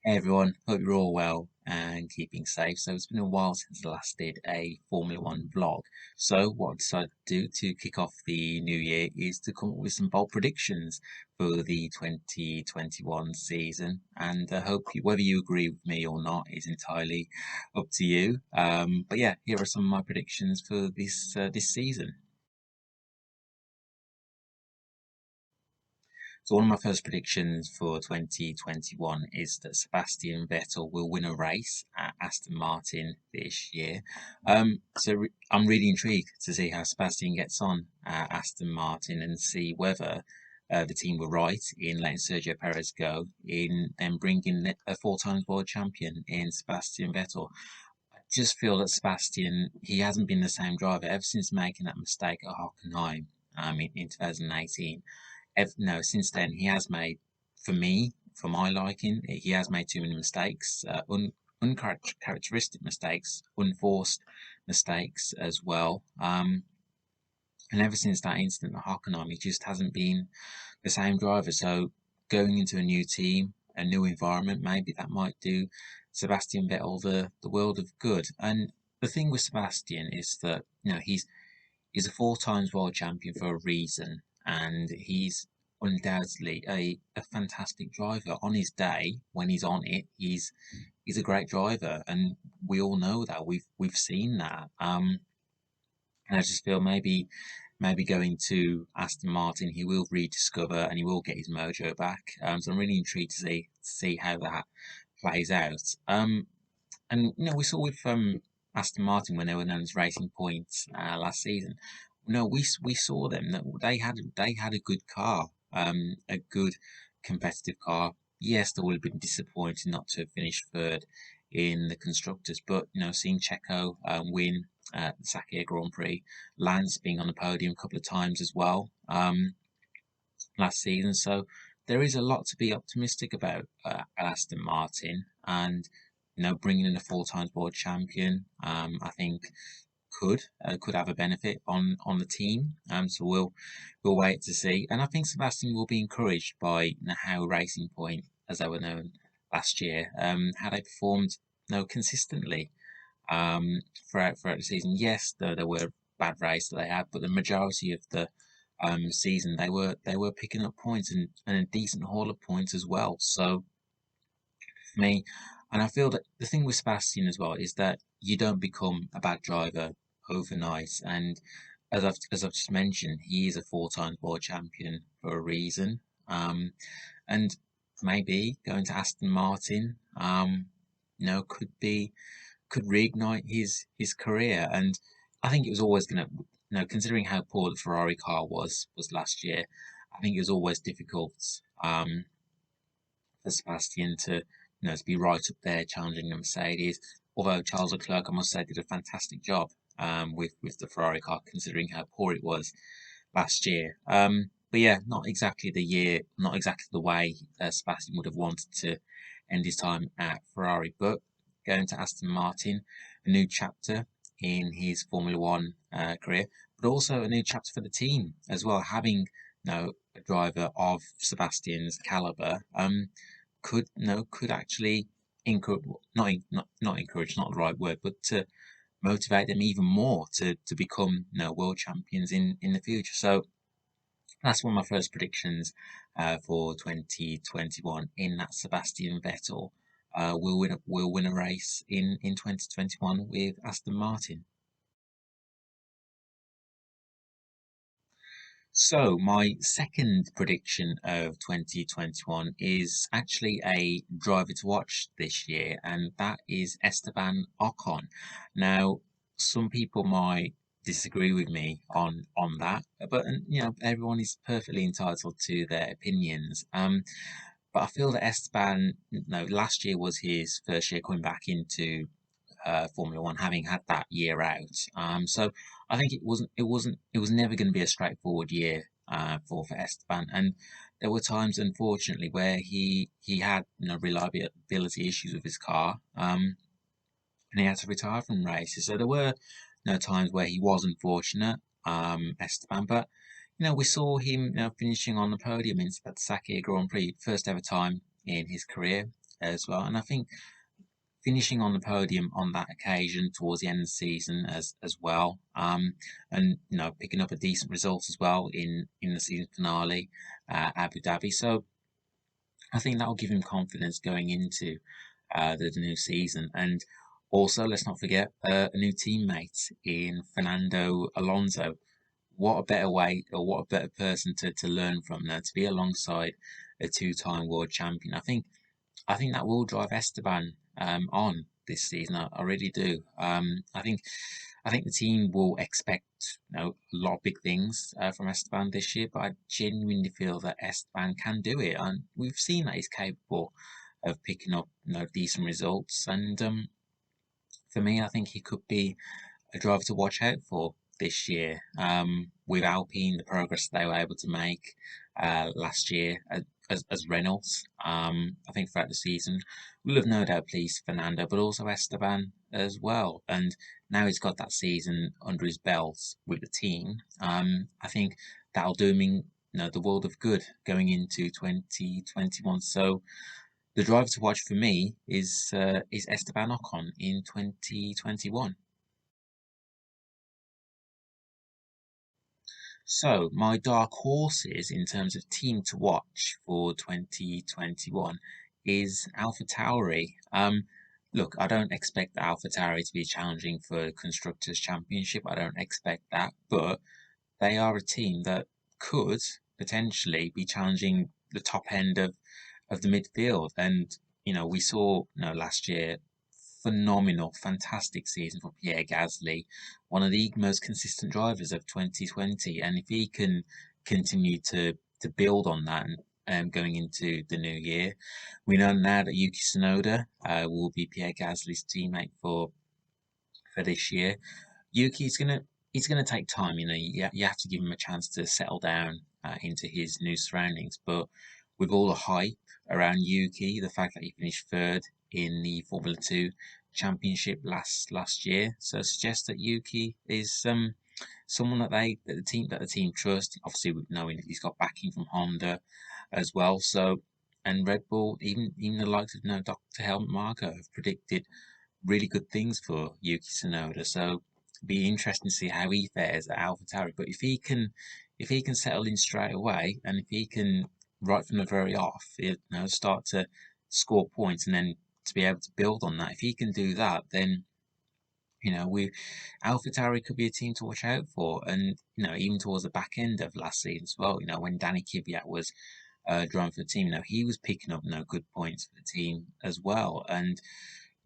Hey everyone, hope you're all well and keeping safe. So it's been a while since I last did a Formula One vlog. So what I decided to do to kick off the new year is to come up with some bold predictions for the 2021 season. And I hope whether you agree with me or not is entirely up to you. But yeah, here are some of my predictions for this season. So one of my first predictions for 2021 is that Sebastian Vettel will win a race at Aston Martin this year. I'm really intrigued to see how Sebastian gets on at Aston Martin and see whether the team were right in letting Sergio Perez go in and bringing a four times world champion in Sebastian Vettel. I just feel that Sebastian, he hasn't been the same driver ever since making that mistake at Hockenheim in 2018. No, since then he has made, for me, for my liking, he has made too many mistakes, uncharacteristic mistakes, unforced mistakes as well. And ever since that incident at Hockenheim, he just hasn't been the same driver. So going into a new team, a new environment, maybe that might do Sebastian Vettel the world of good. And the thing with Sebastian is that he's a four times world champion for a reason, and he's undoubtedly a fantastic driver. On his day, when he's on it, he's a great driver, and we all know that. We've seen that. And I just feel maybe going to Aston Martin, he will rediscover and he will get his mojo back. So I'm really intrigued to see how that plays out. And we saw with Aston Martin when they were known as Racing Point last season. No, we saw them that they had a good car, a good competitive car. Yes, they would have been disappointed not to have finished third in the constructors, but seeing Checo win the Sakhir Grand Prix, Lance being on the podium a couple of times as well last season, so there is a lot to be optimistic about at Aston Martin, and bringing in a four times world champion, I think could have a benefit on the team. So we'll wait to see. And I think Sebastian will be encouraged by how Racing Point, as they were known last year, how they performed consistently throughout the season. Yes, there were bad races that they had, but the majority of the season they were picking up points and a decent haul of points as well. So for me, and I feel that the thing with Sebastian as well is that you don't become a bad driver overnight. And as I've just mentioned, he is a four times world champion for a reason. And maybe going to Aston Martin, could reignite his career. And I think it was always going to, considering how poor the Ferrari car was last year, I think it was always difficult. For Sebastian to be right up there challenging the Mercedes. Although Charles Leclerc, I must say, did a fantastic job with the Ferrari car, considering how poor it was last year. But yeah, not exactly the year, not exactly the way Sebastian would have wanted to end his time at Ferrari. But going to Aston Martin, a new chapter in his Formula One career, but also a new chapter for the team as well. Having a driver of Sebastian's caliber, could actually encourage, not encourage, not the right word, but to motivate them even more to become world champions in the future. So that's one of my first predictions for 2021. In that Sebastian Vettel will win a race in 2021 with Aston Martin. So, my second prediction of 2021 is actually a driver to watch this year, and that is Esteban Ocon. Now, some people might disagree with me on that, but everyone is perfectly entitled to their opinions. But I feel that Esteban, last year was his first year coming back into Formula One, having had that year out. So I think it was never going to be a straightforward year for Esteban, and there were times, unfortunately, where he had reliability issues with his car, and he had to retire from races. So there were times where he was unfortunate, Esteban, but we saw him finishing on the podium in that Sakhir Grand Prix, first ever time in his career. as well. And I think finishing on the podium on that occasion towards the end of the season as well, and picking up a decent result as well in the season finale, Abu Dhabi. So I think that will give him confidence going into the new season. And also, let's not forget a new teammate in Fernando Alonso. What a better way, or what a better person to learn from now, to be alongside a two-time world champion. I think that will drive Esteban on this season. I really do. I think the team will expect a lot of big things from Esteban this year, but I genuinely feel that Esteban can do it, and we've seen that he's capable of picking up decent results. And for me, I think he could be a driver to watch out for this year. With Alpine, the progress they were able to make last year as Reynolds, I think throughout the season, will have no doubt pleased Fernando, but also Esteban as well. And now he's got that season under his belt with the team. I think that'll do him the world of good going into 2021. So the driver to watch for me is Esteban Ocon in 2021. So, my dark horses in terms of team to watch for 2021 is AlphaTauri. Look, I don't expect AlphaTauri to be challenging for Constructors' Championship. I don't expect that, but they are a team that could potentially be challenging the top end of the midfield. And we saw last year phenomenal, fantastic season for Pierre Gasly, one of the most consistent drivers of 2020. And if he can continue to build on that going into the new year, we know now that Yuki Tsunoda will be Pierre Gasly's teammate for this year. Yuki's gonna he's gonna take time. You have to give him a chance to settle down into his new surroundings. But with all the hype around Yuki, the fact that he finished third in the Formula Two Championship last year, so suggests that Yuki is someone that the team trust. Obviously, knowing that he's got backing from Honda as well. So and Red Bull, even the likes of Dr. Helmut Marko have predicted really good things for Yuki Tsunoda. So be interesting to see how he fares at AlphaTauri. But if he can settle in straight away, and if he can right from the very off, start to score points, and then to be able to build on that. If he can do that, then we AlphaTauri could be a team to watch out for. And even towards the back end of last season as well, when Danny Kvyat was driving for the team, he was picking up good points for the team as well. And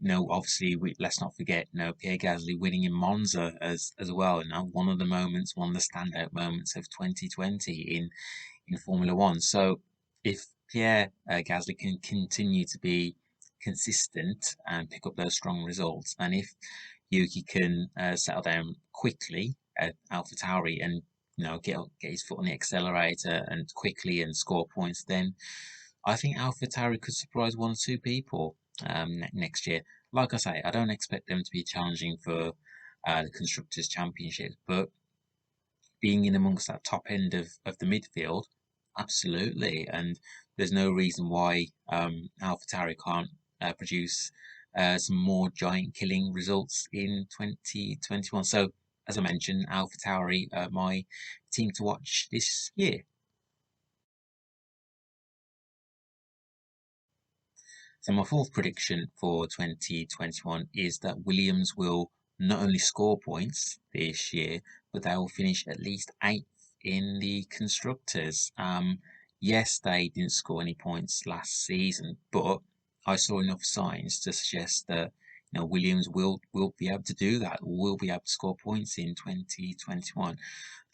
obviously, let's not forget, Pierre Gasly winning in Monza as well. One of the moments, one of the standout moments of 2020 in Formula One. So, if Pierre Gasly can continue to be consistent and pick up those strong results, and if Yuki can settle down quickly at AlphaTauri and get his foot on the accelerator and quickly and score points, then I think AlphaTauri could surprise one or two people next year. Like I say, I don't expect them to be challenging for the Constructors' Championship, but being in amongst that top end of the midfield, absolutely. And there's no reason why AlphaTauri can't produce some more giant killing results in 2021. So, as I mentioned, AlphaTauri are my team to watch this year. So my fourth prediction for 2021 is that Williams will not only score points this year, but they will finish at least eighth in the constructors. Yes, they didn't score any points last season, but I saw enough signs to suggest that Williams will be able to do that. Will be able to score points in 2021.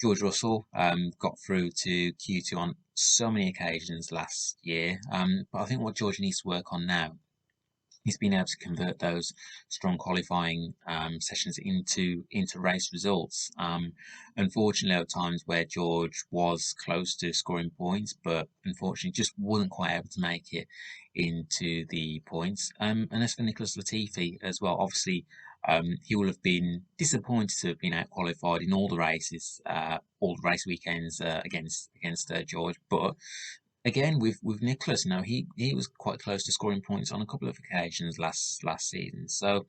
George Russell got through to Q2 on so many occasions last year, but I think what George needs to work on now is being able to convert those strong qualifying sessions into race results. Unfortunately, there were times where George was close to scoring points, but unfortunately just wasn't quite able to make it into the points. And as for Nicholas Latifi as well, obviously he will have been disappointed to have been out qualified in all the races, all the race weekends against George. But again with Nicholas, he was quite close to scoring points on a couple of occasions last season. So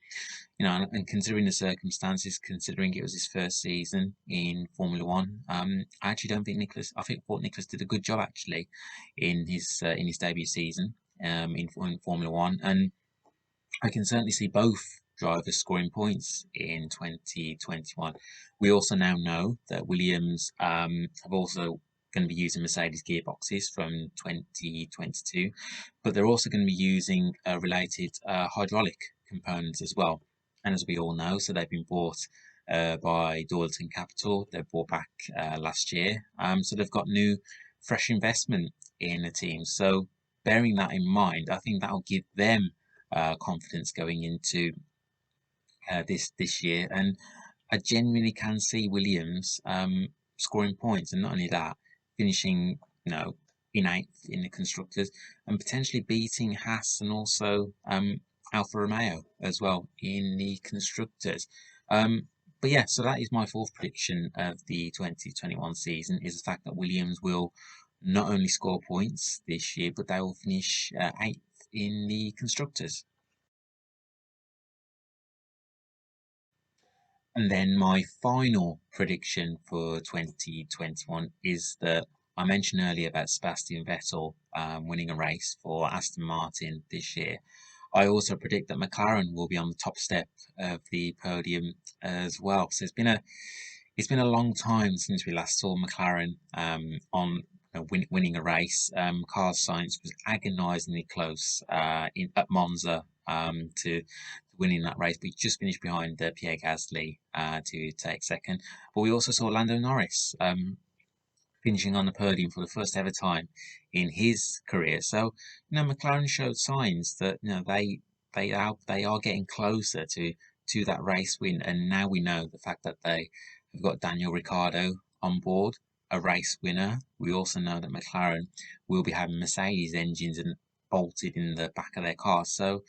and considering the circumstances, considering it was his first season in Formula One, I actually don't think Nicholas. I think thought Nicholas did a good job actually in his debut season in Formula One, and I can certainly see both drivers scoring points in 2021. We also now know that Williams have also going to be using Mercedes gearboxes from 2022, but they're also going to be using related hydraulic components as well. And as we all know, so they've been bought by Doyleton Capital. They bought back last year, so they've got new, fresh investment in the team. So bearing that in mind, I think that'll give them confidence going into this year, and I genuinely can see Williams scoring points, and not only that, finishing in eighth in the constructors, and potentially beating Haas and also Alfa Romeo as well in the constructors. But yeah, so that is my fourth prediction of the 2021 season: is the fact that Williams will not only score points this year, but they will finish eighth in the constructors. And then my final prediction for 2021 is that I mentioned earlier about Sebastian Vettel winning a race for Aston Martin this year. I also predict that McLaren will be on the top step of the podium as well. So it's been a long time since we last saw McLaren on winning a race. Carlos Sainz was agonisingly close at Monza to winning that race, but he just finished behind Pierre Gasly to take second. But we also saw Lando Norris finishing on the podium for the first ever time in his career. So McLaren showed signs that they are getting closer to that race win, and now we know the fact that they have got Daniel Ricciardo on board, a race winner. We also know that McLaren will be having Mercedes engines and bolted in the back of their car. So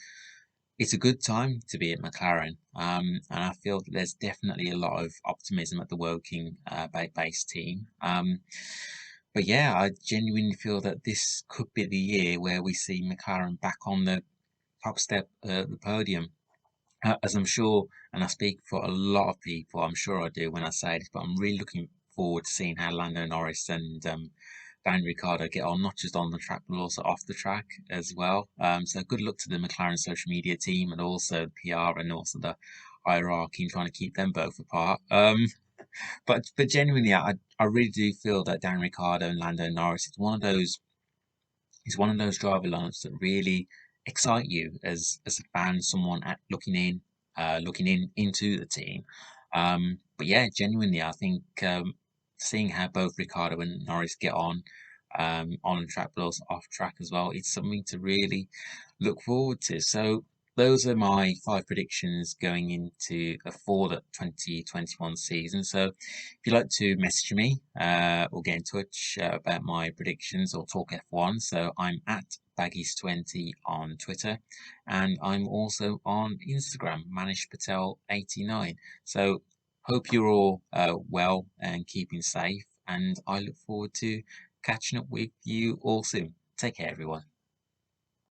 it's a good time to be at McLaren, and I feel that there's definitely a lot of optimism at the Woking base team. But yeah, I genuinely feel that this could be the year where we see McLaren back on the top step of the podium. As I'm sure, and I speak for a lot of people, I'm sure I do when I say this, but I'm really looking forward to seeing how Lando Norris and Daniel Ricciardo get on, not just on the track, but also off the track as well. So good luck to the McLaren social media team and also the PR and also the hierarchy in trying to keep them both apart. But genuinely, I really do feel that Daniel Ricciardo and Lando Norris is one of those driver lineups that really excite you as a fan, someone looking into the team. But yeah, genuinely, I think seeing how both Ricardo and Norris get on track, but also off track as well, it's something to really look forward to. So those are my five predictions going into for the 2021 season. So if you'd like to message me or get in touch about my predictions or talk F1, so I'm at Baggies20 on Twitter, and I'm also on Instagram, Manish Patel 89. So hope you're all well and keeping safe, and I look forward to catching up with you all soon. Take care, everyone.